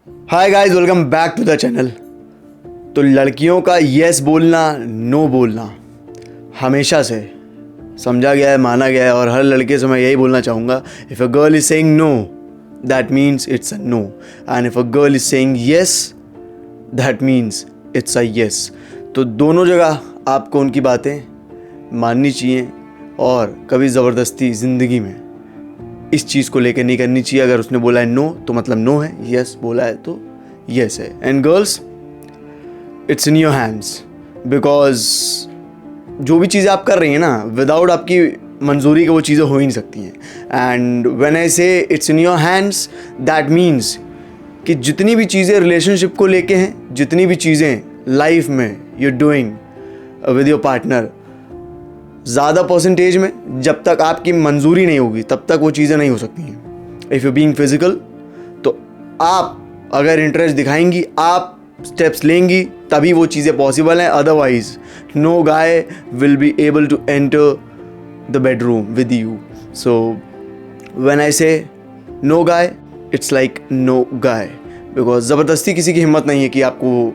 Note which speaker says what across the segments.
Speaker 1: Hi guys, welcome back to the channel. तो लड़कियों का येस बोलना, नो बोलना हमेशा से समझा गया है, माना गया है, और हर लड़के से मैं यही बोलना चाहूँगा, if a girl is saying no that means it's a no, and if a girl is saying yes that means it's a yes. तो दोनों जगह आपको उनकी बातें माननी चाहिए और कभी ज़बरदस्ती ज़िंदगी में इस चीज़ को लेकर नहीं करनी चाहिए। अगर उसने बोला है नो तो मतलब नो है, यस बोला है तो यस है। And girls, it's in your hands, because जो भी चीज़ें आप कर रही हैं ना, विदाउट आपकी मंजूरी के वो चीज़ें हो ही नहीं सकती हैं। एंड व्हेन आई से it's in your hands, that means कि जितनी भी चीज़ें रिलेशनशिप को लेके हैं, जितनी भी चीज़ें लाइफ में you doing with your partner, ज़्यादा परसेंटेज में जब तक आपकी मंजूरी नहीं होगी तब तक वो चीज़ें नहीं हो सकती हैं। इफ़ यू बीइंग फिजिकल, तो आप अगर इंटरेस्ट दिखाएंगी, आप स्टेप्स लेंगी, तभी वो चीज़ें पॉसिबल हैं। Otherwise no guy will be able to enter the bedroom with you. So when I say no guy, it's like no guy, because ज़बरदस्ती किसी की हिम्मत नहीं है कि आपको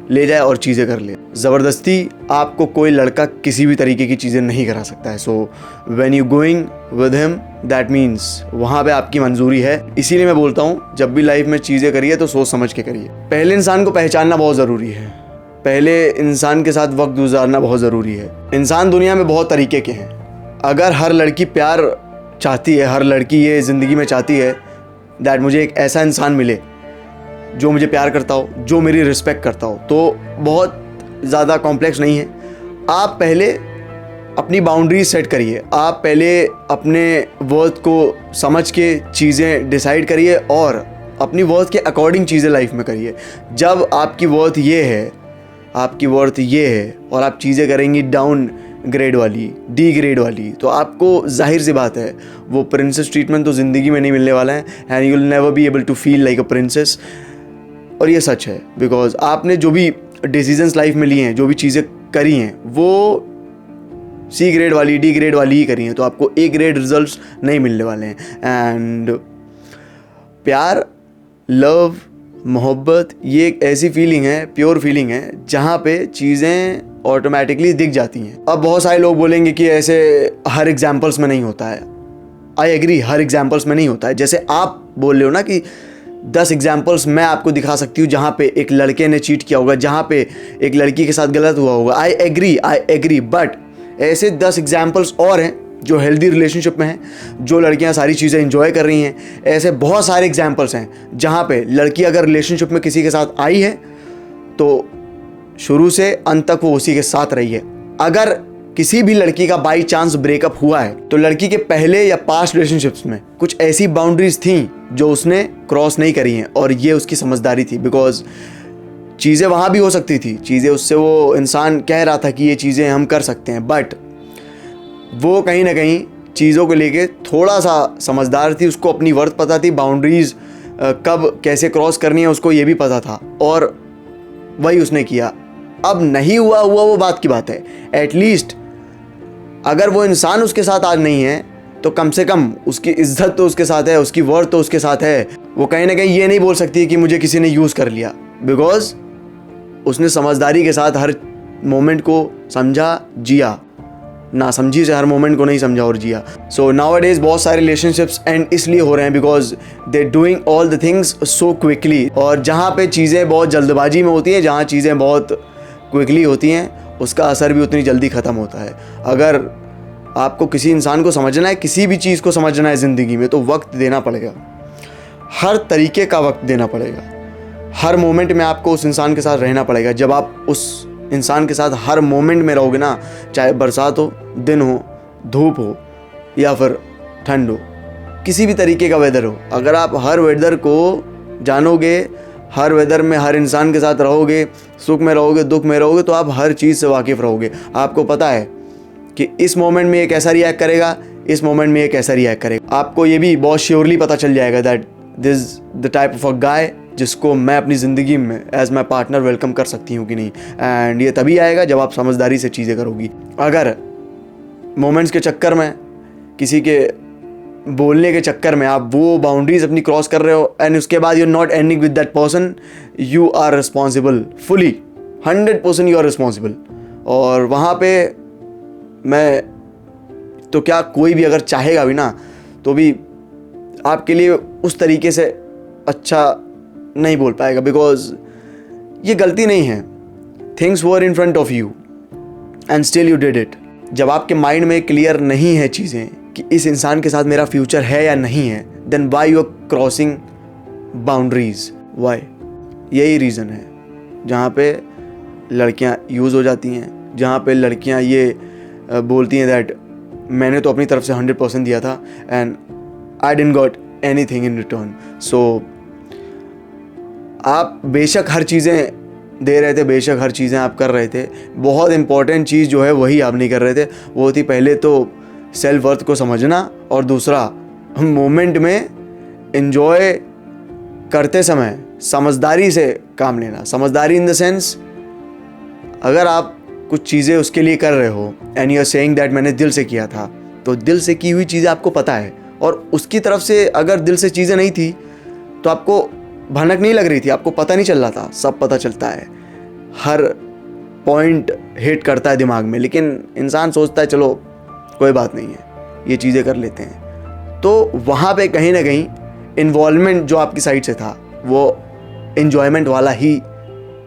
Speaker 1: ले जाए और चीज़ें कर ले। ज़बरदस्ती आपको कोई लड़का किसी भी तरीके की चीज़ें नहीं करा सकता है। So when you going with him, that means वहाँ पे आपकी मंजूरी है। इसीलिए मैं बोलता हूँ, जब भी लाइफ में चीज़ें करिए तो सोच समझ के करिए। पहले इंसान को पहचानना बहुत ज़रूरी है, पहले इंसान के साथ वक्त गुजारना बहुत ज़रूरी है। इंसान दुनिया में बहुत तरीके के हैं। अगर हर लड़की प्यार चाहती है, हर लड़की ये ज़िंदगी में चाहती है दैट मुझे एक ऐसा इंसान मिले जो मुझे प्यार करता हो, जो मेरी रिस्पेक्ट करता हो, तो बहुत ज़्यादा कॉम्प्लेक्स नहीं है। आप पहले अपनी बाउंड्रीज सेट करिए, आप पहले अपने वर्थ को समझ के चीज़ें डिसाइड करिए और अपनी वर्थ के अकॉर्डिंग चीज़ें लाइफ में करिए। जब आपकी वर्थ ये है, आपकी वर्थ ये है और आप चीज़ें करेंगी डाउन ग्रेड वाली, डी ग्रेड वाली, तो आपको जाहिर सी बात है वो प्रिंसेस ट्रीटमेंट तो ज़िंदगी में नहीं मिलने वाला है, and you will never be able to feel like a princess. और ये सच है, बिकॉज आपने जो भी डिसीजंस लाइफ में लिए हैं, जो भी चीज़ें करी हैं, वो सी ग्रेड वाली, डी ग्रेड वाली ही करी हैं, तो आपको ए ग्रेड रिजल्ट्स नहीं मिलने वाले हैं। एंड प्यार, लव, मोहब्बत, ये एक ऐसी फीलिंग है, प्योर फीलिंग है, जहाँ पे चीज़ें ऑटोमेटिकली दिख जाती हैं। अब बहुत सारे लोग बोलेंगे कि ऐसे हर एग्जाम्पल्स में नहीं होता है। आई एग्री, हर एग्जाम्पल्स में नहीं होता है। जैसे आप बोल रहे हो ना कि 10 एग्जाम्पल्स मैं आपको दिखा सकती हूँ जहाँ पे एक लड़के ने चीट किया होगा, जहाँ पे एक लड़की के साथ गलत हुआ होगा। आई एग्री, बट ऐसे 10 एग्जाम्पल्स और हैं जो हेल्दी रिलेशनशिप में हैं, जो लड़कियाँ सारी चीज़ें एंजॉय कर रही हैं। ऐसे बहुत सारे एग्जाम्पल्स हैं जहाँ पे लड़की अगर रिलेशनशिप में किसी के साथ आई है तो शुरू से अंत तक वो उसी के साथ रही है। अगर किसी भी लड़की का बाई चांस ब्रेकअप हुआ है तो लड़की के पहले या पास्ट रिलेशनशिप्स में कुछ ऐसी बाउंड्रीज थी जो उसने क्रॉस नहीं करी हैं, और ये उसकी समझदारी थी। बिकॉज चीज़ें वहाँ भी हो सकती थी, चीज़ें उससे वो इंसान कह रहा था कि ये चीज़ें हम कर सकते हैं, बट वो कहीं ना कहीं चीज़ों को लेके थोड़ा सा समझदार थी। उसको अपनी वर्थ पता थी, बाउंड्रीज कब कैसे क्रॉस करनी है उसको ये भी पता था, और वही उसने किया। अब नहीं हुआ वो बात की बात है। एटलीस्ट अगर वो इंसान उसके साथ आज नहीं है तो कम से कम उसकी इज्जत तो उसके साथ है, उसकी वर्थ तो उसके साथ है। वो कहीं ना कहीं ये नहीं बोल सकती कि मुझे किसी ने यूज़ कर लिया, बिकॉज उसने समझदारी के साथ हर मोमेंट को समझा, जिया। ना समझी से हर मोमेंट को नहीं समझा और जिया। सो नाउअडेज बहुत सारे रिलेशनशिप्स एंड इसलिए हो रहे हैं because they doing all the things so quickly. और जहाँ पे चीज़ें बहुत जल्दबाजी में होती हैं, जहाँ चीज़ें बहुत क्विकली होती हैं, उसका असर भी उतनी जल्दी ख़त्म होता है। अगर आपको किसी इंसान को समझना है, किसी भी चीज़ को समझना है ज़िंदगी में, तो वक्त देना पड़ेगा, हर तरीके का वक्त देना पड़ेगा। हर मोमेंट में आपको उस इंसान के साथ रहना पड़ेगा। जब आप उस इंसान के साथ हर मोमेंट में रहोगे ना, चाहे बरसात हो, दिन हो, धूप हो या फिर ठंड हो, किसी भी तरीके का वेदर हो, अगर आप हर वेदर को जानोगे, हर वेदर में हर इंसान के साथ रहोगे, सुख में रहोगे, दुख में रहोगे, तो आप हर चीज़ से वाकिफ़ रहोगे। आपको पता है कि इस मोमेंट में ये कैसा रिएक्ट करेगा, इस मोमेंट में ये कैसा रिएक्ट करेगा। आपको ये भी बहुत श्योरली पता चल जाएगा that this the type of a guy जिसको मैं अपनी ज़िंदगी में एज माई पार्टनर वेलकम कर सकती हूँ कि नहीं। एंड ये तभी आएगा जब आप समझदारी से चीज़ें करोगी। अगर मोमेंट्स के चक्कर में किसी के बोलने के चक्कर में आप वो बाउंड्रीज अपनी क्रॉस कर रहे हो एंड उसके बाद you are not ending with that person, you are responsible fully, 100% you are responsible. और वहाँ पे मैं तो क्या, कोई भी अगर चाहेगा भी ना तो भी आपके लिए उस तरीके से अच्छा नहीं बोल पाएगा, बिकॉज ये गलती नहीं है। Things were in front of you and still you did it. जब आपके माइंड में क्लियर नहीं है चीज़ें कि इस इंसान के साथ मेरा फ्यूचर है या नहीं है, then why you are crossing boundaries, why? यही रीज़न है जहाँ पे लड़कियाँ यूज़ हो जाती हैं, जहाँ पे लड़कियाँ ये बोलती हैं दैट मैंने तो अपनी तरफ से 100% दिया था and I didn't got anything in return. So आप बेशक हर चीज़ें दे रहे थे, बेशक हर चीज़ें आप कर रहे थे, बहुत इंपॉर्टेंट चीज़ जो है वही आप नहीं कर रहे थे। वो थी पहले तो सेल्फ वर्थ को समझना, और दूसरा मोमेंट में एंजॉय करते समय समझदारी से काम लेना। समझदारी इन द सेंस, अगर आप कुछ चीज़ें उसके लिए कर रहे हो and you are saying that मैंने दिल से किया था, तो दिल से की हुई चीज़ें आपको पता है, और उसकी तरफ से अगर दिल से चीज़ें नहीं थी तो आपको भनक नहीं लग रही थी, आपको पता नहीं चल रहा था। सब पता चलता है, हर पॉइंट हिट करता है दिमाग में, लेकिन इंसान सोचता है चलो कोई बात नहीं है, ये चीज़ें कर लेते हैं। तो वहाँ पे कहीं ना कहीं इन्वॉल्वमेंट जो आपकी साइड से था वो इन्जॉयमेंट वाला ही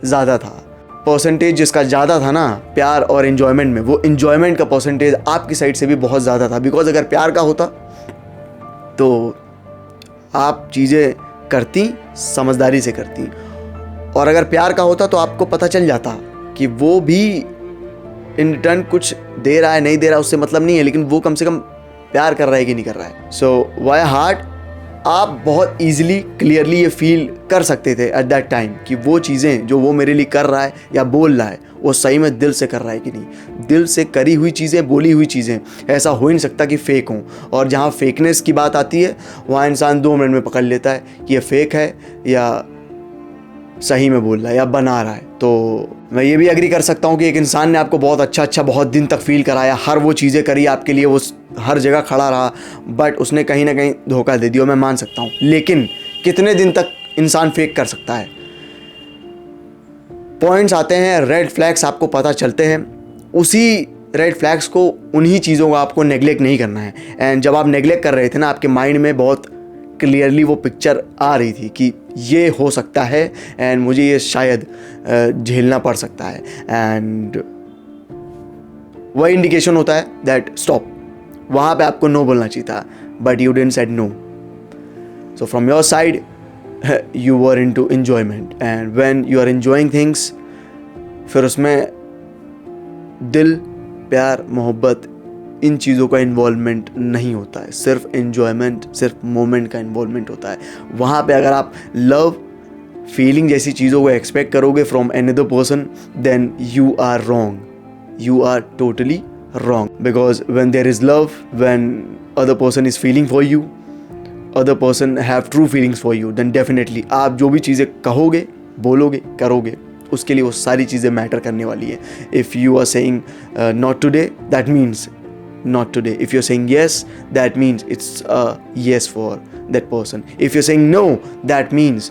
Speaker 1: ज़्यादा था। परसेंटेज जिसका ज़्यादा था ना प्यार और इन्जॉयमेंट में, वो इन्जॉयमेंट का परसेंटेज आपकी साइड से भी बहुत ज़्यादा था। बिकॉज अगर प्यार का होता तो आप चीज़ें करती, समझदारी से करती, और अगर प्यार का होता तो आपको पता चल जाता कि वो भी इन रिटर्न कुछ दे रहा है नहीं दे रहा उससे मतलब नहीं है, लेकिन वो कम से कम प्यार कर रहा है कि नहीं कर रहा है। सो वाई हार्ट आप बहुत ईजिली क्लियरली ये फील कर सकते थे एट दैट टाइम कि वो चीज़ें जो वो मेरे लिए कर रहा है या बोल रहा है वो सही में दिल से कर रहा है कि नहीं। दिल से करी हुई चीज़ें, बोली हुई चीज़ें, ऐसा हो ही नहीं सकता कि फ़ेक हों। और जहाँ फेकनेस की बात आती है वहाँ इंसान 2 मिनट में पकड़ लेता है कि ये फेक है या सही में बोल रहा है या बना रहा है। तो मैं ये भी एग्री कर सकता हूँ कि एक इंसान ने आपको बहुत अच्छा बहुत दिन तक फील कराया, हर वो चीज़ें करी आपके लिए, वो हर जगह खड़ा रहा, बट उसने कहीं ना कहीं धोखा दे दिया, मैं मान सकता हूँ। लेकिन कितने दिन तक इंसान फेक कर सकता है? पॉइंट्स आते हैं, रेड फ्लैग्स आपको पता चलते हैं, उसी रेड फ्लैग्स को, उन्हीं चीज़ों को आपको नेगलेक्ट नहीं करना है। एंड जब आप नेगलेक्ट कर रहे थे ना, आपके माइंड में बहुत क्लियरली वो पिक्चर आ रही थी कि ये हो सकता है एंड मुझे ये शायद झेलना पड़ सकता है, एंड वही इंडिकेशन होता है दैट स्टॉप। वहाँ पे आपको नो बोलना चाहिए था, but you didn't said no. So from your side you were into enjoyment, and when you are enjoying things, फिर उसमें दिल, प्यार, मोहब्बत, इन चीज़ों का इन्वॉल्वमेंट नहीं होता है, सिर्फ एन्जॉयमेंट, सिर्फ मोमेंट का इन्वॉल्वमेंट होता है। वहाँ पे अगर आप लव, फीलिंग जैसी चीज़ों को एक्सपेक्ट करोगे from another person, then you are wrong, you are totally wrong, because when there is love, when other person is feeling for you, other person have true feelings for you, then definitely आप जो भी चीज़ें कहोगे, बोलोगे, करोगे, उसके लिए वो सारी चीज़ें मैटर करने वाली है। If you are saying not today, that means not today. If you're saying yes, that means it's a yes for that person. If you're saying no, that means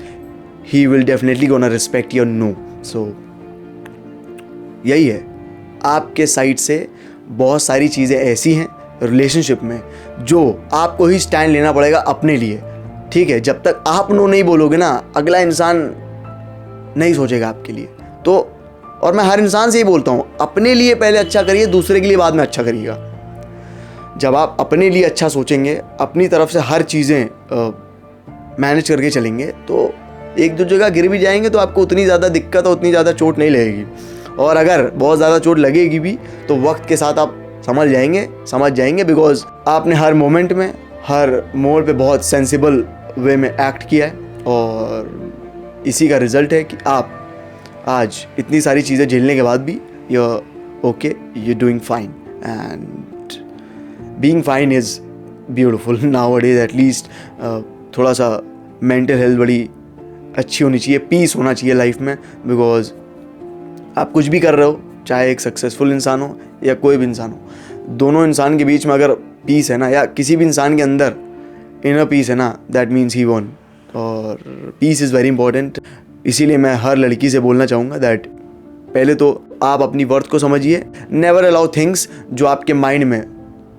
Speaker 1: he will definitely gonna respect your no. So यही है, आपके side से बहुत सारी चीज़ें ऐसी हैं relationship में जो आपको ही स्टैंड लेना पड़ेगा अपने लिए, ठीक है। जब तक आप नो नहीं बोलोगे ना, अगला इंसान नहीं सोचेगा आपके लिए। तो और मैं हर इंसान से ही बोलता हूँ, अपने लिए पहले अच्छा करिए, दूसरे के लिए बाद में अच्छा करिएगा। जब आप अपने लिए अच्छा सोचेंगे, अपनी तरफ से हर चीज़ें मैनेज करके चलेंगे, तो एक दो जगह गिर भी जाएंगे तो आपको उतनी ज़्यादा दिक्कत और उतनी ज़्यादा चोट नहीं लगेगी। और अगर बहुत ज़्यादा चोट लगेगी भी तो वक्त के साथ आप समझ जाएंगे, बिकॉज आपने हर मोमेंट में, हर मोड़ पे बहुत सेंसिबल वे में एक्ट किया है, और इसी का रिज़ल्ट है कि आप आज इतनी सारी चीज़ें झेलने के बाद भी you okay, you doing fine, and being fine is beautiful nowadays. At least थोड़ा सा मेंटल हेल्थ बड़ी अच्छी होनी चाहिए, पीस होना चाहिए लाइफ में, बिकॉज आप कुछ भी कर रहे हो, चाहे एक सक्सेसफुल इंसान हो या कोई भी इंसान हो, दोनों इंसान के बीच में अगर पीस है ना, या किसी भी इंसान के अंदर इनर पीस है ना, दैट मीन्स ही वॉन। और पीस इज़ वेरी इंपॉर्टेंट। इसीलिए मैं हर लड़की से बोलना चाहूँगा दैट पहले तो आप अपनी वर्थ को समझिए। नेवर अलाउ थिंग्स जो आपके माइंड में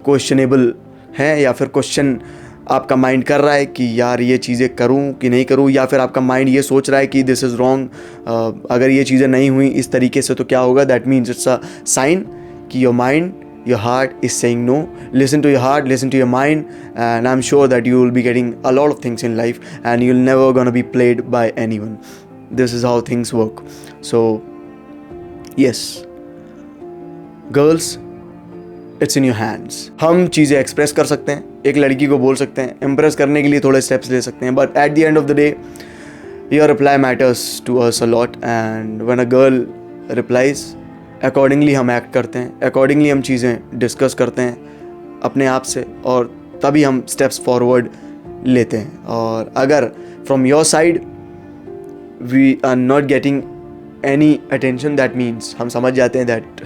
Speaker 1: क्वेश्चनेबल हैं, या फिर क्वेश्चन आपका माइंड कर रहा है कि यार ये चीज़ें करूं कि नहीं करूं, या फिर आपका माइंड ये सोच रहा है कि दिस इज़ रॉन्ग, अगर ये चीज़ें नहीं हुई इस तरीके से तो क्या होगा। That means it's a sign कि your mind, your heart is saying no. Listen to your heart, listen to your mind, and I'm sure that you will be getting a lot of things in life and you'll never gonna be played by anyone. This is how things work. So yes, girls, it's in your hands. हम चीज़ें express कर सकते हैं, एक लड़की को बोल सकते हैं, इम्प्रेस करने के लिए थोड़े स्टेप्स ले सकते हैं, but at the end of the day your reply matters to us a lot, and when a girl replies, accordingly हम एक्ट करते हैं, अकॉर्डिंगली हम चीज़ें डिस्कस करते हैं अपने आप से, और तभी हम स्टेप्स फॉरवर्ड लेते हैं। और अगर from your side we are not getting any attention, that means हम समझ जाते हैं दैट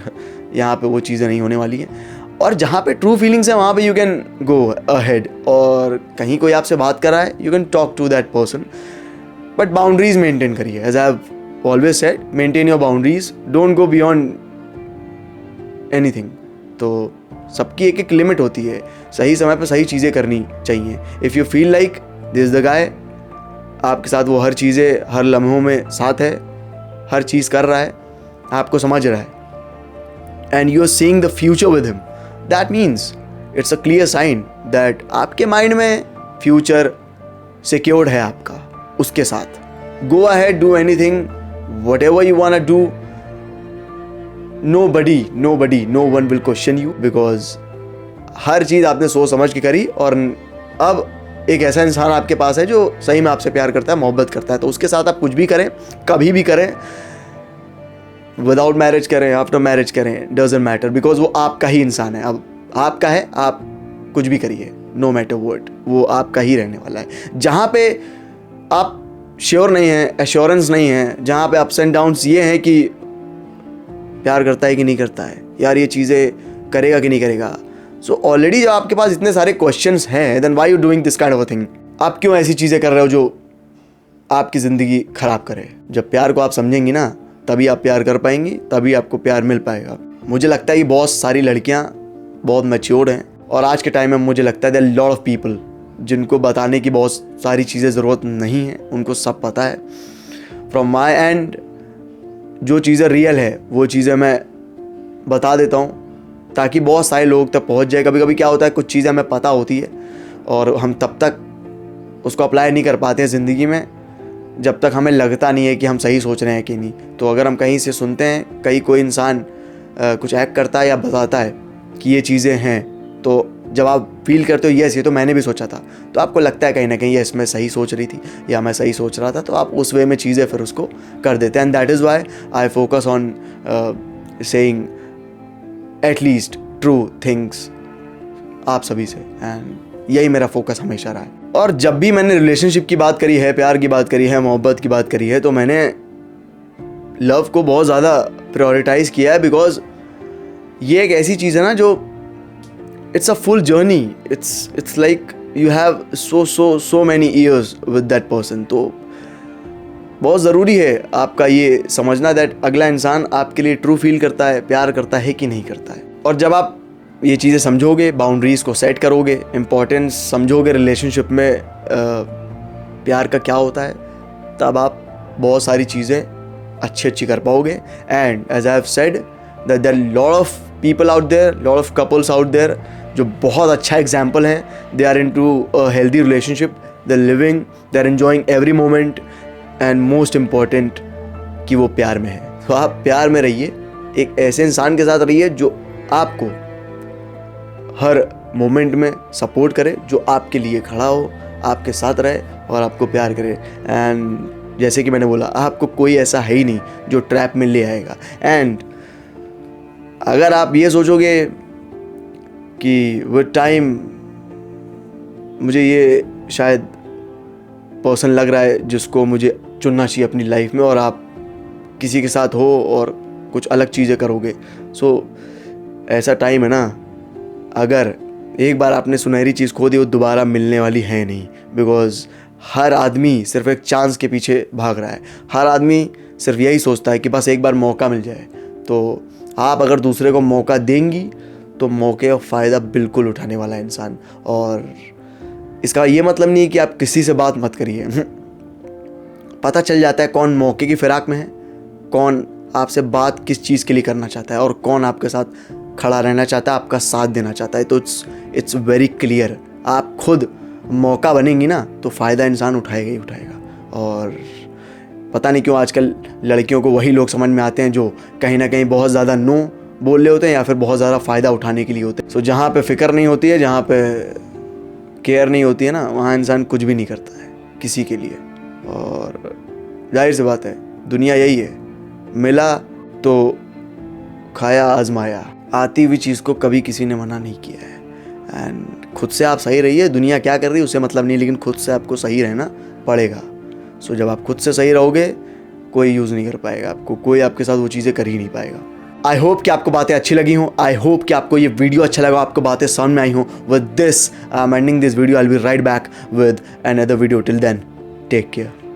Speaker 1: यहाँ पे वो चीज़ें नहीं होने वाली हैं। और जहाँ पे ट्रू फीलिंग्स है वहाँ पे यू कैन गो अहेड, और कहीं कोई आपसे बात कर रहा है you can talk to that person, but boundaries maintain करिए। As I have always said, maintain your boundaries, don't go beyond anything. तो सबकी एक एक लिमिट होती है, सही समय पर सही चीज़ें करनी चाहिए। If you feel like this the guy, आपके साथ वो हर चीज़ें हर लम्हों में साथ है, हर चीज़ कर रहा है, आपको समझ रहा है, and you are seeing the future with him, that means it's a clear sign that आपके माइंड में फ्यूचर सिक्योर्ड है आपका उसके साथ। Go ahead, do anything, whatever you want to do, nobody, no one will question you, because हर चीज़ आपने सोच समझ के करी, और अब एक ऐसा इंसान आपके पास है जो सही में आपसे प्यार करता है, मोहब्बत करता है, तो उसके साथ आप कुछ भी करें, कभी भी करें, विदाउट मैरिज करें, आफ्टर मैरिज करें, डजंट मैटर, बिकॉज वो आपका ही इंसान है। अब आपका है, आप कुछ भी करिए, नो मैटर व्हाट, वो आपका ही रहने वाला है। जहाँ पे आप श्योर नहीं हैं, एश्योरेंस नहीं है, जहाँ पे अप्स एंड डाउन्स ये हैं कि प्यार करता है कि नहीं करता है, यार ये चीज़ें करेगा कि नहीं करेगा, सो ऑलरेडी जब आपके पास इतने सारे क्वेश्चंस हैं, then why you doing this kind of a thing. आप क्यों ऐसी चीज़ें कर रहे हो जो आपकी ज़िंदगी ख़राब करे। जब प्यार को आप समझेंगी ना, तभी आप प्यार कर पाएंगी, तभी आपको प्यार मिल पाएगा। मुझे लगता है कि बहुत सारी लड़कियां बहुत मैच्योर्ड हैं, और आज के टाइम में मुझे लगता है देयर लॉट ऑफ पीपल जिनको बताने की बहुत सारी चीज़ें ज़रूरत नहीं है, उनको सब पता है। फ्रॉम माई एंड जो चीज़ें रियल है वो चीज़ें मैं बता देता हूँ ताकि बहुत सारे लोग तक पहुँच जाए। कभी कभी क्या होता है, कुछ चीज़ें हमें पता होती है और हम तब तक उसको अप्लाई नहीं कर पाते हैं ज़िंदगी में जब तक हमें लगता नहीं है कि हम सही सोच रहे हैं कि नहीं। तो अगर हम कहीं से सुनते हैं, कहीं कोई इंसान कुछ एक्ट करता है या बताता है कि ये चीज़ें हैं, तो जब आप फील करते हो यस ये तो मैंने भी सोचा था, तो आपको लगता है कहीं ना कहीं यस मैं सही सोच रही थी या मैं सही सोच रहा था, तो आप उस वे में चीज़ें फिर उसको कर देते हैं। And that is why I focus on saying at least true things आप सभी से, एंड यही मेरा फोकस हमेशा रहा है। और जब भी मैंने रिलेशनशिप की बात करी है, प्यार की बात करी है, मोहब्बत की बात करी है, तो मैंने लव को बहुत ज़्यादा प्रायोरिटाइज़ किया है, बिकॉज ये एक ऐसी चीज़ है ना जो it's a full journey, it's like you have so many years with that person। तो बहुत ज़रूरी है आपका ये समझना दैट अगला इंसान आपके लिए ट्रू फील करता है, प्यार करता है कि नहीं करता है। और जब आप ये चीज़ें समझोगे, बाउंड्रीज़ को सेट करोगे, इम्पोर्टेंस समझोगे रिलेशनशिप में प्यार का क्या होता है, तब आप बहुत सारी चीज़ें अच्छी कर पाओगे। And as I have said that there are lot of people out there, lot of couples out there जो बहुत अच्छा एग्जाम्पल हैं। They are into a healthy relationship, they are living, they are enjoying every moment, and most important कि वो प्यार में है। तो आप प्यार में रहिए, एक ऐसे इंसान के साथ रहिए जो आपको हर मोमेंट में सपोर्ट करे, जो आपके लिए खड़ा हो, आपके साथ रहे और आपको प्यार करे। एंड जैसे कि मैंने बोला, आपको कोई ऐसा है ही नहीं जो ट्रैप में ले आएगा। एंड अगर आप ये सोचोगे कि विद टाइम मुझे ये शायद पर्सन लग रहा है जिसको मुझे चुनना चाहिए अपनी लाइफ में, और आप किसी के साथ हो और कुछ अलग चीज़ें करोगे, सो ऐसा टाइम है ना, अगर एक बार आपने सुनहरी चीज़ खो दी वो दोबारा मिलने वाली है नहीं, बिकॉज हर आदमी सिर्फ एक चांस के पीछे भाग रहा है। हर आदमी सिर्फ यही सोचता है कि बस एक बार मौका मिल जाए। तो आप अगर दूसरे को मौका देंगी तो मौके का फ़ायदा बिल्कुल उठाने वाला है इंसान। और इसका ये मतलब नहीं है कि आप किसी से बात मत करिए। पता चल जाता है कौन मौके की फिराक में है, कौन आपसे बात किस चीज़ के लिए करना चाहता है और कौन आपके साथ खड़ा रहना चाहता है, आपका साथ देना चाहता है। तो इट्स वेरी क्लियर। आप खुद मौका बनेंगी ना तो फ़ायदा इंसान उठाएगा ही उठाएगा। और पता नहीं क्यों आजकल लड़कियों को वही लोग समझ में आते हैं जो कहीं ना कहीं बहुत ज़्यादा नो बोल रहे होते हैं या फिर बहुत ज़्यादा फ़ायदा उठाने के लिए होते हैं। सो जहाँ पे फ़िक्र नहीं होती है, जहाँ पे केयर नहीं होती है ना, वहाँ इंसान कुछ भी नहीं करता है किसी के लिए। और जाहिर सी बात है, दुनिया यही है, मिला तो खाया आजमाया। आती हुई चीज़ को कभी किसी ने मना नहीं किया है। एंड खुद से आप सही रहिए, दुनिया क्या कर रही है उससे मतलब नहीं, लेकिन खुद से आपको सही रहना पड़ेगा। सो जब आप खुद से सही रहोगे कोई यूज़ नहीं कर पाएगा आपको, कोई आपके साथ वो चीज़ें कर ही नहीं पाएगा। आई होप कि आपको बातें अच्छी लगी हों। आई होप कि आपको ये वीडियो अच्छा लगा, आपको बातें समझ में आई हों। With this I am ending this video. I will be right back with another video. Till then take care.